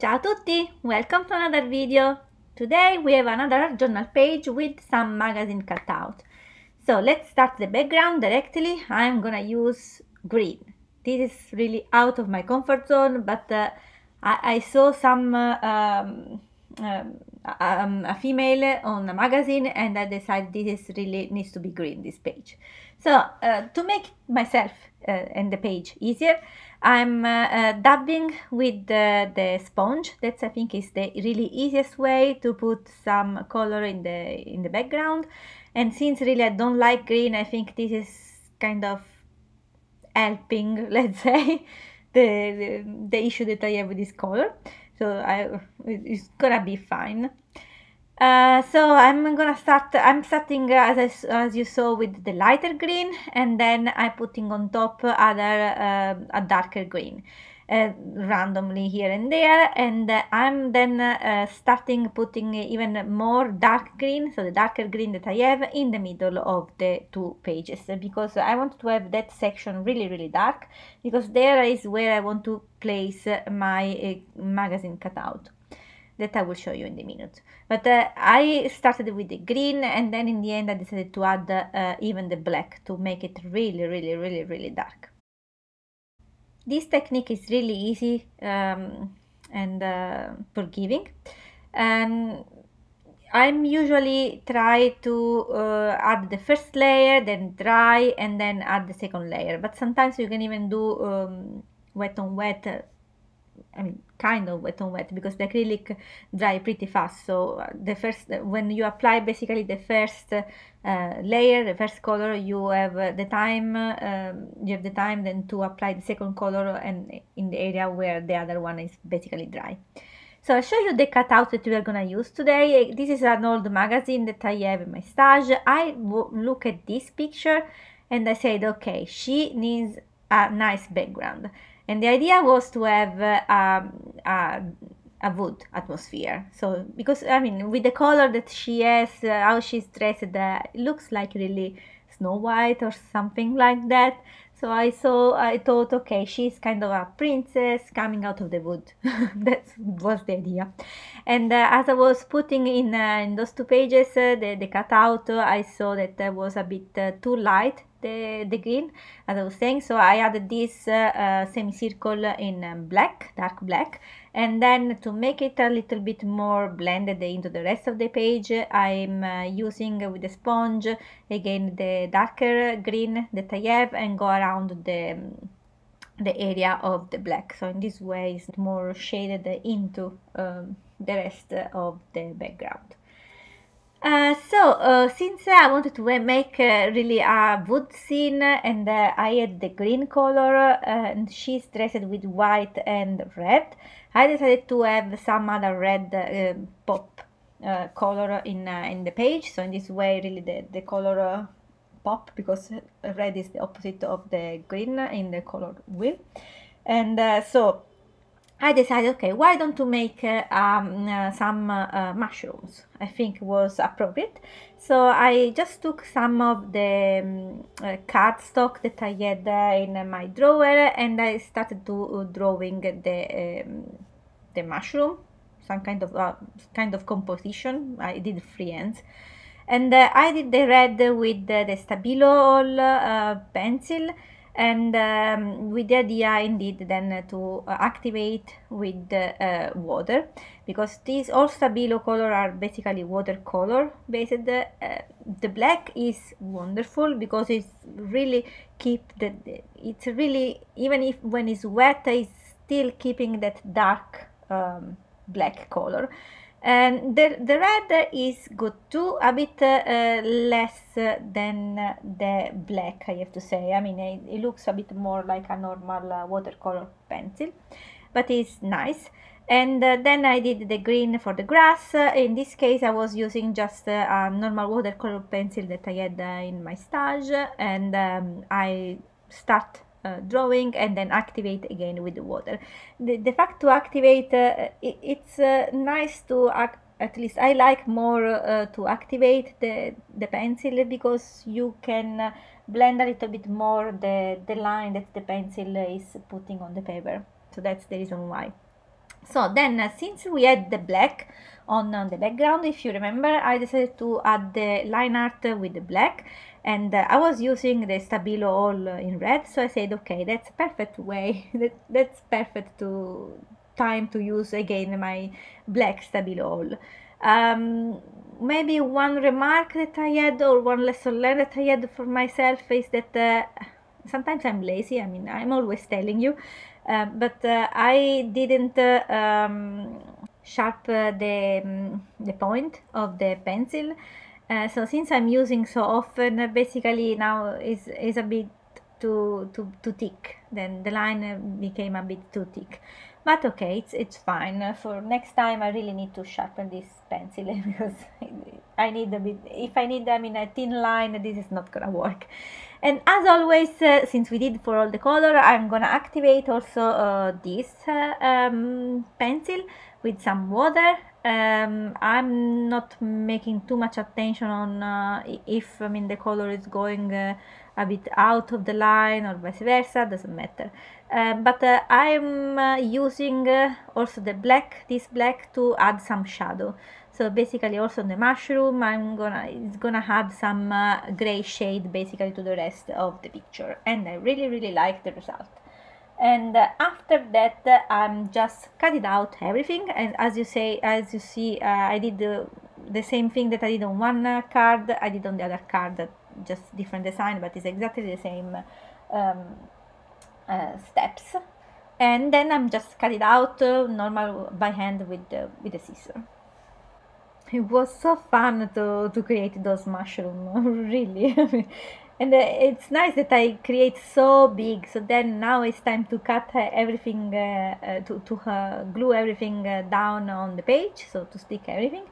Ciao tutti! Welcome to another video. Today we have another journal page with some magazine cutout. So let's start the background directly. I'm gonna use green. This is really out of my comfort zone, but I saw a female on a magazine and I decided this really needs to be green, this page. So to make myself and the page easier, I'm dabbing with the sponge. That's, I think, is the really easiest way to put some color in the background. And since really I don't like green, I think this is kind of helping, let's say, the issue that I have with this color. So it's gonna be fine. So I'm starting as you saw with the lighter green, and then I'm putting on top a darker green randomly here and there, and I'm then starting putting even more dark green, so the darker green that I have in the middle of the two pages, because I want to have that section really dark, because there is where I want to place my magazine cutout that I will show you in a minute. But I started with the green, and then in the end I decided to add even the black to make it really dark. This technique is really easy and forgiving. I'm usually try to add the first layer, then dry, and then add the second layer. But sometimes you can even do wet on wet. I mean, kind of wet on wet, because the acrylic dry pretty fast. So when you apply basically the first layer, the first color, you have the time. You have the time then to apply the second color, and in the area where the other one is basically dry. So I'll show you the cutout that we are gonna use today. This is an old magazine that I have in my stash. I look at this picture and I said, okay, she needs a nice background. And the idea was to have a wood atmosphere. So, because, I mean, with the color that she has, how she's dressed, it looks like really Snow White or something like that. So I thought, okay, she's kind of a princess coming out of the wood. That was the idea. And as I was putting in those two pages, the cutout, I saw that was a bit too light, the green, as I was saying. So I added this semicircle in black, dark black. And then to make it a little bit more blended into the rest of the page, I'm using with the sponge again the darker green that I have, and go around the area of the black. So in this way it's more shaded into the rest of the background. Since I wanted to make really a wood scene, and I had the green color, and she's dressed with white and red, I decided to have some other red pop color in the page. So in this way, really the color pop, because red is the opposite of the green in the color wheel. And so I decided, okay, why don't you make some mushrooms? I think was appropriate. So I just took some of the cardstock that I had in my drawer, and I started to drawing the mushroom, some kind of composition. I did freehands. And I did the red with the Stabilo pencil, and with the idea indeed then to activate with water, because these all Stabilo color are basically watercolor based. The black is wonderful because it's really it's really, even if when it's wet, it's still keeping that dark black color. And the red is good too, a bit less than the black, I have to say. I mean, it looks a bit more like a normal watercolor pencil, but it's nice. And then I did the green for the grass. In this case, I was using just a normal watercolor pencil that I had in my stash, and I start drawing and then activate again with the water. The fact to activate, it's nice to at least I like more to activate the pencil, because you can blend a little bit more the line that the pencil is putting on the paper. So that's the reason why. So then, since we had the black on the background, if you remember, I decided to add the line art with the black, and I was using the Stabilo all in red, so I said, okay, that's a perfect way, that's perfect time to use again my black Stabilo all. Maybe one remark that I had, or one lesson learned that I had for myself, is that sometimes I'm lazy. I mean, I'm always telling you, but I didn't sharp the point of the pencil. So since I'm using so often, basically now is a bit too thick. Then the line became a bit too thick. But okay, it's fine. For next time, I really need to sharpen this pencil because I need a bit. If I need them in a thin line, this is not gonna work. And as always, since we did for all the color, I'm gonna activate also this pencil with some water. I'm not making too much attention on if the color is going a bit out of the line or vice versa, doesn't matter. But I'm using also this black to add some shadow. So basically also on the mushroom it's gonna add some gray shade basically to the rest of the picture, and I really like the result. And after that I'm just cut it out everything, and as you see I did the same thing that I did on one card, I did on the other card, just different design, but it's exactly the same steps. And then I'm just cut it out normal by hand with the scissor. It was so fun to create those mushrooms, really. And it's nice that I create so big, so then now it's time to cut everything, to glue everything down on the page, so to stick everything.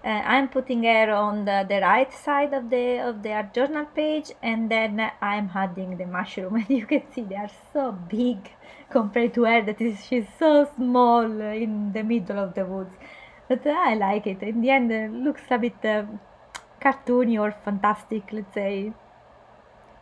I'm putting her on the right side of the art journal page, and then I'm adding the mushroom, and you can see they are so big compared to her, she's so small in the middle of the woods. But I like it. In the end, it looks a bit cartoony or fantastic, let's say,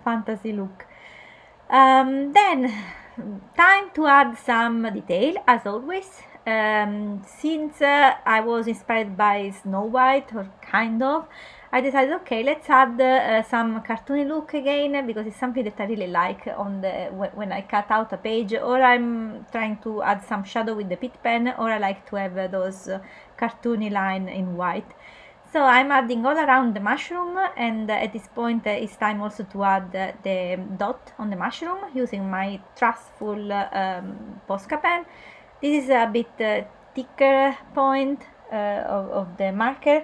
fantasy look. Then, time to add some detail, as always. Since I was inspired by Snow White, or kind of, I decided, okay, let's add some cartoony look again, because it's something that I really like when I cut out a page, or I'm trying to add some shadow with the Pitt pen, or I like to have those cartoony line in white. So I'm adding all around the mushroom, and at this point it's time also to add the dot on the mushroom using my trustful Posca pen. This is a bit thicker point of the marker,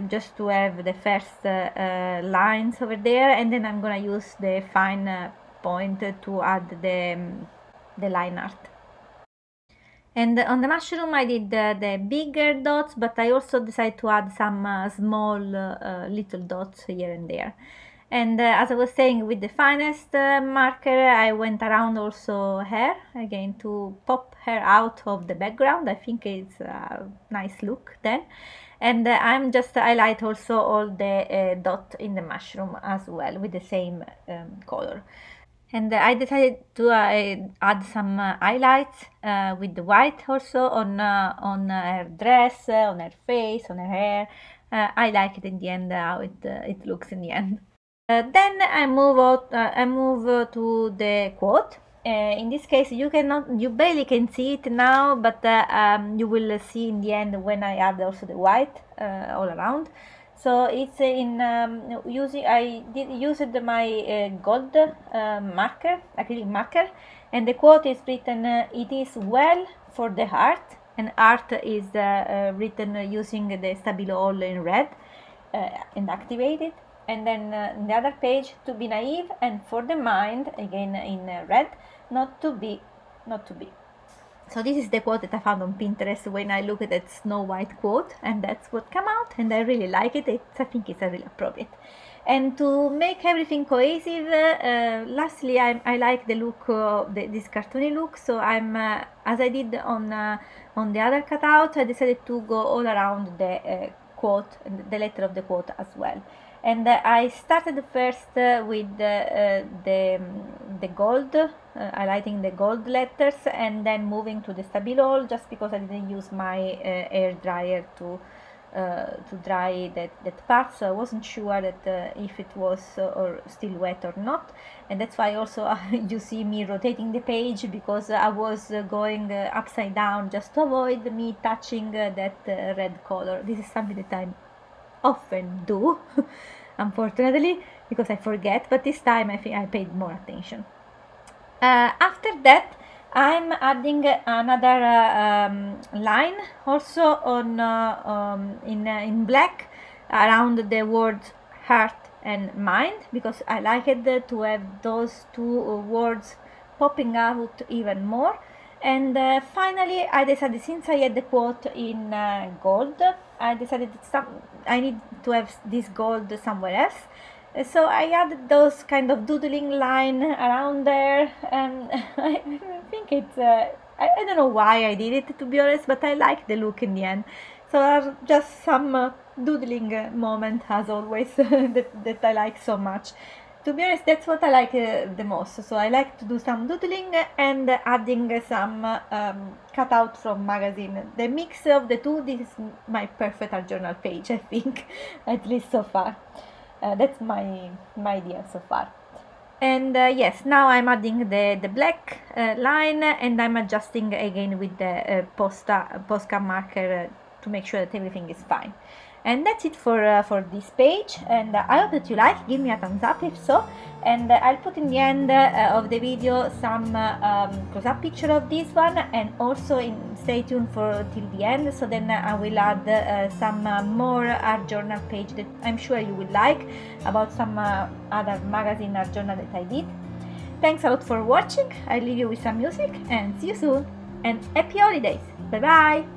just to have the first lines over there, and then I'm gonna use the fine point to add the line art. And on the mushroom I did the bigger dots, but I also decided to add some small little dots here and there. And as I was saying, with the finest marker, I went around also her, again, to pop her out of the background. I think it's a nice look then. And I'm just highlight also all the dot in the mushroom as well with the same color. And I decided to add some highlights with the white also on her dress, on her face, on her hair. I like it in the end how it looks in the end. Then I move to the quote. In this case, you barely can see it now, but you will see in the end when I add also the white all around. So it's I did use my gold marker, acrylic marker, and the quote is written, "It is well for the heart," and art is written using the Stabilo all in red and activated. And then in the other page, "To be naive, and for the mind," again in red, not to be. So this is the quote that I found on Pinterest when I looked at that Snow White quote, and that's what came out, and I really like it. I think it's really appropriate. And to make everything cohesive, lastly, I like the look, this cartoony look. So I'm, as I did on the other cutout, I decided to go all around the quote, the letter of the quote as well. And I started first with the gold, highlighting the gold letters, and then moving to the Stabilo, just because I didn't use my air dryer to dry that part, so I wasn't sure that if it was or still wet or not. And that's why also you see me rotating the page, because I was going upside down just to avoid me touching that red color. This is something that I often do unfortunately, because I forget, but this time I think I paid more attention. After that, I'm adding another line also on in black around the words heart and mind, because I like it to have those two words popping out even more. And finally, I decided, since I had the quote in gold, I decided that I need to have this gold somewhere else. So I added those kind of doodling line around there, and I think it's, I don't know why I did it, to be honest, but I like the look in the end. So just some doodling moment, as always, that I like so much. To be honest, that's what I like the most. So I like to do some doodling and adding some cutout from magazine. The mix of the two, this is my perfect art journal page, I think, at least so far. That's my idea so far. And yes, now I'm adding the black line, and I'm adjusting again with the Posca marker to make sure that everything is fine. And that's it for this page, and I hope that you like. Give me a thumbs up if so, and I'll put in the end of the video some close-up picture of this one, and also stay tuned for till the end, so then I will add some more art journal page that I'm sure you will like, about some other magazine art journal that I did. Thanks a lot for watching. I'll leave you with some music, and see you soon, and happy holidays. Bye bye.